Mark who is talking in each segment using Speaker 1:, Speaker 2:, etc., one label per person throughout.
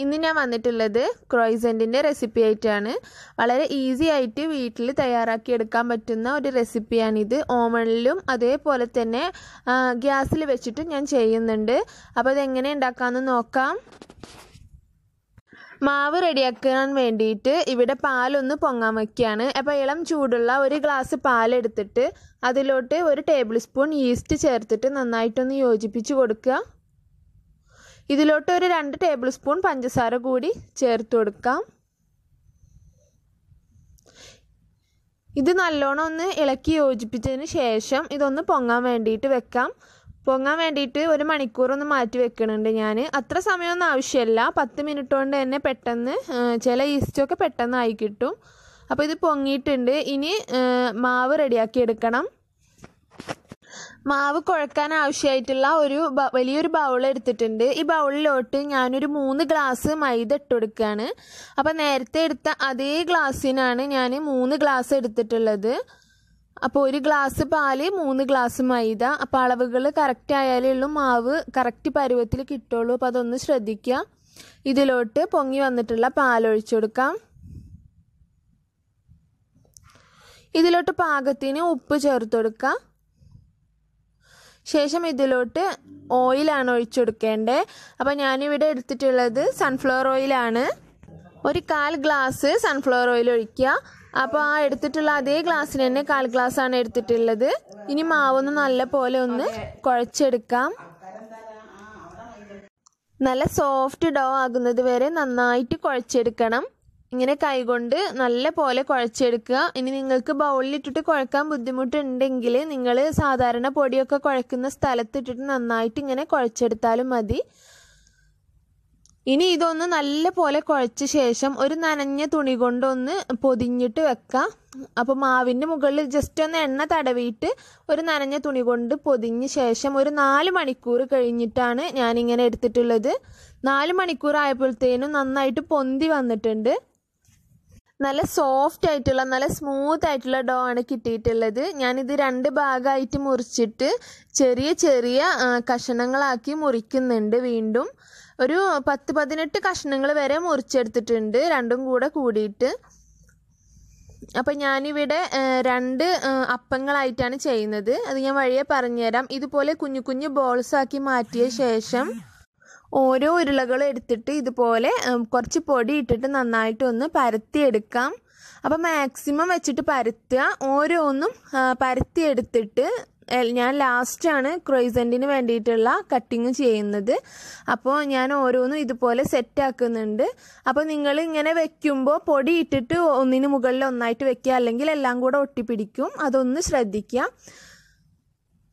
Speaker 1: ഇന്ന് ഞാൻ വന്നിട്ടുള്ളത് ക്രോയിസൻറ്റിൻ്റെ റെസിപ്പി ആയിട്ടാണ്. വളരെ ഈസി ആയിട്ട് വീട്ടിൽ തയ്യാറാക്കി എടുക്കാൻ പറ്റുന്ന ഒരു റെസിപ്പിയാണിത്. ഓവനിലും അതേപോലെ തന്നെ ഗ്യാസിൽ വെച്ചിട്ട് ഞാൻ ചെയ്യുന്നുണ്ട്. അപ്പോൾ അതെങ്ങനെ ഉണ്ടാക്കാമെന്ന് നോക്കാം. മാവ് റെഡിയാക്കാൻ വേണ്ടിയിട്ട് ഇവിടെ പാലൊന്ന് പൊങ്ങാൻ വയ്ക്കുകയാണ്. അപ്പോൾ ഇളം ചൂടുള്ള ഒരു ഗ്ലാസ് പാലെടുത്തിട്ട് അതിലോട്ട് 1 ടേബിൾ സ്പൂൺ ഈസ്റ്റ് ചേർത്തിട്ട് നന്നായിട്ടൊന്ന് യോജിപ്പിച്ച് കൊടുക്കുക. ഇതിലോട്ട് ഒരു 2 ടേബിൾ സ്പൂൺ പഞ്ചസാര കൂടി ചേർത്ത് കൊടുക്കാം. ഇത് നല്ലോണം ഒന്ന് ഇളക്കി യോജിപ്പിച്ചതിന് ശേഷം ഇതൊന്ന് പൊങ്ങാൻ വേണ്ടിയിട്ട് വെക്കാം. പൊങ്ങാൻ വേണ്ടിയിട്ട് 1 മണിക്കൂർ ഒന്ന് മാറ്റി വെക്കുന്നുണ്ട് ഞാൻ. അത്ര സമയമൊന്നും ആവശ്യമില്ല. 10 മിനിറ്റ് കൊണ്ട് തന്നെ പെട്ടെന്ന് ചില ഈസ്റ്റൊക്കെ പെട്ടെന്ന് ആയി കിട്ടും. അപ്പോൾ ഇത് പൊങ്ങിയിട്ടുണ്ട്. ഇനി മാവ് റെഡിയാക്കി എടുക്കണം. മാവ് കുഴക്കാൻ ആവശ്യമായിട്ടുള്ള വലിയൊരു ബൗൾ എടുത്തിട്ടുണ്ട്. ഈ ബൗളിലോട്ട് ഞാനൊരു 3 ഗ്ലാസ് മൈദ ഇട്ട് കൊടുക്കുകയാണ്. അപ്പോൾ നേരത്തെ എടുത്ത അതേ ഗ്ലാസ്സിനാണ് ഞാൻ 3 ഗ്ലാസ് എടുത്തിട്ടുള്ളത്. അപ്പോൾ 1 ഗ്ലാസ് പാല് 3 ഗ്ലാസ് മൈദ. അപ്പോൾ അളവുകൾ കറക്റ്റ് ആയാലേ ഉള്ളൂ മാവ് കറക്റ്റ് പരുവത്തിൽ കിട്ടുള്ളൂ. അപ്പോൾ അതൊന്ന് ശ്രദ്ധിക്കുക. ഇതിലോട്ട് പൊങ്ങി വന്നിട്ടുള്ള പാലൊഴിച്ചു കൊടുക്കാം. ഇതിലോട്ട് പാകത്തിന് ഉപ്പ് ചേർത്ത് കൊടുക്കുക. ശേഷം ഇതിലോട്ട് ഓയിലാണ് ഒഴിച്ചു കൊടുക്കേണ്ടത്. അപ്പോൾ ഞാനിവിടെ എടുത്തിട്ടുള്ളത് സൺഫ്ലവർ ഓയിലാണ്. 1/4 ഗ്ലാസ് സൺഫ്ലവർ ഓയിൽ ഒഴിക്കുക. അപ്പോൾ ആ എടുത്തിട്ടുള്ള അതേ ഗ്ലാസ്സിന് തന്നെ 1/4 ഗ്ലാസ്സാണ് എടുത്തിട്ടുള്ളത്. ഇനി മാവൊന്ന് നല്ല പോലെ ഒന്ന് കുഴച്ചെടുക്കാം. നല്ല സോഫ്റ്റ് ഡോ ആകുന്നത് വരെ നന്നായിട്ട് കുഴച്ചെടുക്കണം. ഇങ്ങനെ കൈകൊണ്ട് നല്ല പോലെ കുഴച്ചെടുക്കുക. ഇനി നിങ്ങൾക്ക് ബൗളിലിട്ടിട്ട് കുഴക്കാൻ ബുദ്ധിമുട്ടുണ്ടെങ്കിൽ നിങ്ങൾ സാധാരണ പൊടിയൊക്കെ കുഴക്കുന്ന സ്ഥലത്തിട്ടിട്ട് നന്നായിട്ട് ഇങ്ങനെ കുഴച്ചെടുത്താലും മതി. ഇനി ഇതൊന്ന് നല്ല പോലെ കുഴച്ച ശേഷം ഒരു നനഞ്ഞ തുണി കൊണ്ടൊന്ന് പൊതിഞ്ഞിട്ട് വെക്കാം. അപ്പോൾ മാവിൻ്റെ മുകളിൽ ജസ്റ്റ് ഒന്ന് എണ്ണ തടവിയിട്ട് ഒരു നനഞ്ഞ തുണി കൊണ്ട് പൊതിഞ്ഞ ശേഷം ഒരു 4 മണിക്കൂർ കഴിഞ്ഞിട്ടാണ് ഞാനിങ്ങനെ എടുത്തിട്ടുള്ളത്. 4 മണിക്കൂർ ആയപ്പോഴത്തേനും നന്നായിട്ട് പൊന്തി വന്നിട്ടുണ്ട്. നല്ല സോഫ്റ്റ് ആയിട്ടുള്ള നല്ല സ്മൂത്ത് ആയിട്ടുള്ള ഡോ ആണ് കിട്ടിയിട്ടുള്ളത്. ഞാനിത് 2 ഭാഗമായിട്ട് മുറിച്ചിട്ട് ചെറിയ ചെറിയ കഷണങ്ങളാക്കി മുറിക്കുന്നുണ്ട്. വീണ്ടും ഒരു 10-18 കഷ്ണങ്ങൾ വരെ മുറിച്ചെടുത്തിട്ടുണ്ട്, രണ്ടും കൂടെ കൂടിയിട്ട്. അപ്പം ഞാനിവിടെ 2 അപ്പങ്ങളായിട്ടാണ് ചെയ്യുന്നത്. അത് ഞാൻ വഴിയെ പറഞ്ഞുതരാം. ഇതുപോലെ കുഞ്ഞു കുഞ്ഞു ബോൾസാക്കി മാറ്റിയ ശേഷം ഓരോ ഉരുളകളും എടുത്തിട്ട് ഇതുപോലെ കുറച്ച് പൊടി ഇട്ടിട്ട് നന്നായിട്ട് ഒന്ന് പരത്തിയെടുക്കാം. അപ്പോൾ മാക്സിമം വെച്ചിട്ട് പരത്തുക. ഓരോന്നും പരത്തിയെടുത്തിട്ട് ഞാൻ ലാസ്റ്റാണ് ക്രോയിസൻറ്റിന് വേണ്ടിയിട്ടുള്ള കട്ടിങ് ചെയ്യുന്നത്. അപ്പോൾ ഞാൻ ഓരോന്നും ഇതുപോലെ സെറ്റാക്കുന്നുണ്ട്. അപ്പോൾ നിങ്ങൾ ഇങ്ങനെ വെക്കുമ്പോൾ പൊടി ഇട്ടിട്ട് ഒന്നിന് മുകളിൽ ഒന്നായിട്ട് വെക്കുക, അല്ലെങ്കിൽ എല്ലാം കൂടെ ഒട്ടിപ്പിടിക്കും. അതൊന്ന് ശ്രദ്ധിക്കുക.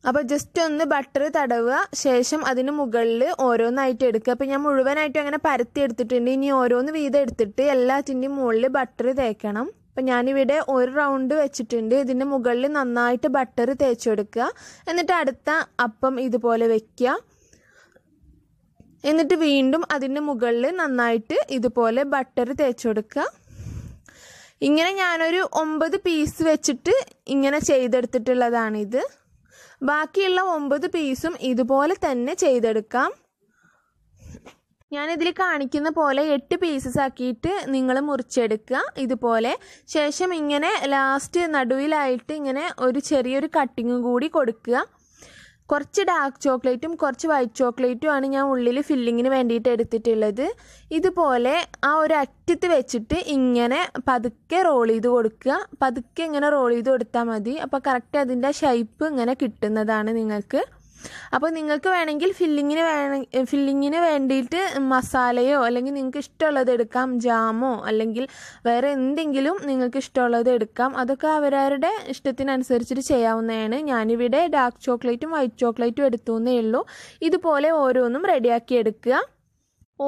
Speaker 1: അപ്പോൾ ജസ്റ്റ് ഒന്ന് ബട്ടർ തടവുക. ശേഷം അതിന് മുകളിൽ ഓരോന്നായിട്ട് എടുക്കുക. അപ്പോൾ ഞാൻ മുഴുവനായിട്ടും അങ്ങനെ പരത്തി എടുത്തിട്ടുണ്ട്. ഇനി ഓരോന്ന് വീതം എടുത്തിട്ട് എല്ലാത്തിൻ്റെയും മുകളിൽ ബട്ടർ തേക്കണം. അപ്പോൾ ഞാനിവിടെ 1 റൗണ്ട് വെച്ചിട്ടുണ്ട്. ഇതിൻ്റെ മുകളിൽ നന്നായിട്ട് ബട്ടർ തേച്ചെടുക്കുക. എന്നിട്ട് അടുത്ത അപ്പം ഇതുപോലെ വെക്കുക. എന്നിട്ട് വീണ്ടും അതിൻ്റെ മുകളിൽ നന്നായിട്ട് ഇതുപോലെ ബട്ടർ തേച്ചെടുക്കുക. ഇങ്ങനെ ഞാനൊരു 9 പീസ് വെച്ചിട്ട് ഇങ്ങനെ ചെയ്തെടുത്തിട്ടുള്ളതാണിത്. ബാക്കിയുള്ള 9 പീസും ഇതുപോലെ തന്നെ ചെയ്തെടുക്കാം. ഞാനിതിൽ കാണിക്കുന്ന പോലെ 8 പീസസ് ആക്കിയിട്ട് നിങ്ങൾ മുറിച്ചെടുക്കുക ഇതുപോലെ. ശേഷം ഇങ്ങനെ ലാസ്റ്റ് നടുവിലായിട്ട് ഇങ്ങനെ ഒരു ചെറിയൊരു കട്ടിങ്ങും കൂടി കൊടുക്കുക. കുറച്ച് ഡാർക്ക് ചോക്ലേറ്റും കുറച്ച് വൈറ്റ് ചോക്ലേറ്റും ആണ് ഞാൻ ഉള്ളിൽ ഫില്ലിങ്ങിന് വേണ്ടിയിട്ട് എടുത്തിട്ടുള്ളത്. ഇതുപോലെ ആ ഒരു അറ്റത്ത് വെച്ചിട്ട് ഇങ്ങനെ പതുക്കെ റോൾ ചെയ്ത് കൊടുക്കുക. പതുക്കെ ഇങ്ങനെ റോൾ ചെയ്ത് കൊടുത്താൽ മതി. അപ്പോൾ കറക്റ്റ് അതിൻ്റെ ഷേപ്പ് ഇങ്ങനെ കിട്ടുന്നതാണ് നിങ്ങൾക്ക്. അപ്പോൾ നിങ്ങൾക്ക് വേണമെങ്കിൽ ഫില്ലിങ്ങിന് വേണ്ടിയിട്ട് മസാലയോ അല്ലെങ്കിൽ നിങ്ങൾക്ക് ഇഷ്ടമുള്ളത് എടുക്കാം, ജാമോ അല്ലെങ്കിൽ വേറെ എന്തെങ്കിലും നിങ്ങൾക്ക് ഇഷ്ടമുള്ളത് എടുക്കാം. അതൊക്കെ അവരവരുടെ ഇഷ്ടത്തിനനുസരിച്ചിട്ട് ചെയ്യാവുന്നതാണ്. ഞാനിവിടെ ഡാർക്ക് ചോക്ലേറ്റും വൈറ്റ് ചോക്ലേറ്റും എടുത്തുവെന്നേ ഉള്ളൂ. ഇതുപോലെ ഓരോന്നും റെഡിയാക്കി എടുക്കുക.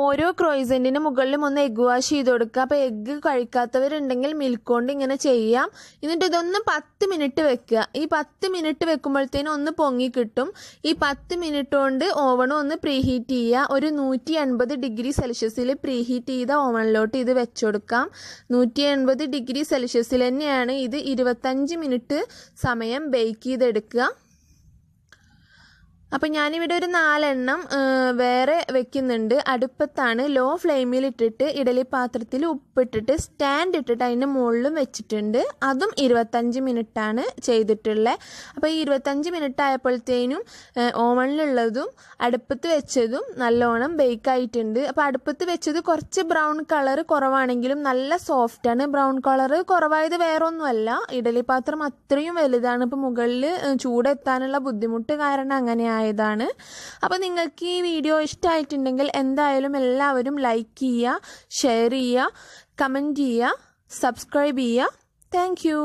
Speaker 1: ഓരോ ക്രോയിസൻറ്റിന് മുകളിലും ഒന്ന് എഗ്ഗ് വാഷ് ചെയ്ത് കൊടുക്കുക. അപ്പോൾ എഗ്ഗ് കഴിക്കാത്തവരുണ്ടെങ്കിൽ മിൽക്ക് കൊണ്ട് ഇങ്ങനെ ചെയ്യാം. എന്നിട്ട് ഇതൊന്ന് 10 മിനിറ്റ് വെക്കുക. ഈ 10 മിനിറ്റ് വെക്കുമ്പോഴത്തേനും ഒന്ന് പൊങ്ങി കിട്ടും. ഈ 10 മിനിറ്റ് കൊണ്ട് ഓവൺ ഒന്ന് പ്രീഹീറ്റ് ചെയ്യുക. ഒരു 180 ഡിഗ്രി സെൽഷ്യസിൽ പ്രീഹീറ്റ് ചെയ്ത ഓവണിലോട്ട് ഇത് വെച്ചുകൊടുക്കാം. 180 ഡിഗ്രി സെൽഷ്യസിൽ തന്നെയാണ് ഇത് 25 മിനിറ്റ് സമയം ബേക്ക് ചെയ്തെടുക്കുക. അപ്പം ഞാനിവിടെ ഒരു 4 എണ്ണം വേറെ വെക്കുന്നുണ്ട്. അടുപ്പത്താണ്, ലോ ഫ്ലെയിമിൽ ഇട്ടിട്ട് ഇഡലി പാത്രത്തിൽ ഉപ്പിട്ടിട്ട് സ്റ്റാൻഡ് ഇട്ടിട്ട് അതിൻ്റെ മുകളിലും വെച്ചിട്ടുണ്ട്. അതും 25 മിനിറ്റാണ് ചെയ്തിട്ടുള്ളത്. അപ്പോൾ ഈ 25 മിനിറ്റ് ആയപ്പോഴത്തേനും ഓവനിലുള്ളതും അടുപ്പത്ത് വെച്ചതും നല്ലോണം ബേക്കായിട്ടുണ്ട്. അപ്പോൾ അടുപ്പത്ത് വെച്ചത് കുറച്ച് ബ്രൗൺ കളർ കുറവാണെങ്കിലും നല്ല സോഫ്റ്റാണ്. ബ്രൗൺ കളർ കുറവായത് വേറെ ഒന്നുമല്ല, ഇഡലി പാത്രം അത്രയും വലുതാണ്. ഇപ്പോൾ മുകളിൽ ചൂടെത്താനുള്ള ബുദ്ധിമുട്ട് കാരണം അങ്ങനെയാണ് ാണ്. അപ്പോൾ നിങ്ങൾക്ക് ഈ വീഡിയോ ഇഷ്ടമായിട്ടുണ്ടെങ്കിൽ എന്തായാലും എല്ലാവരും ലൈക്ക് ചെയ്യുക, ഷെയർ ചെയ്യുക, കമൻറ്റ് ചെയ്യുക, സബ്സ്ക്രൈബ് ചെയ്യുക. Thank you.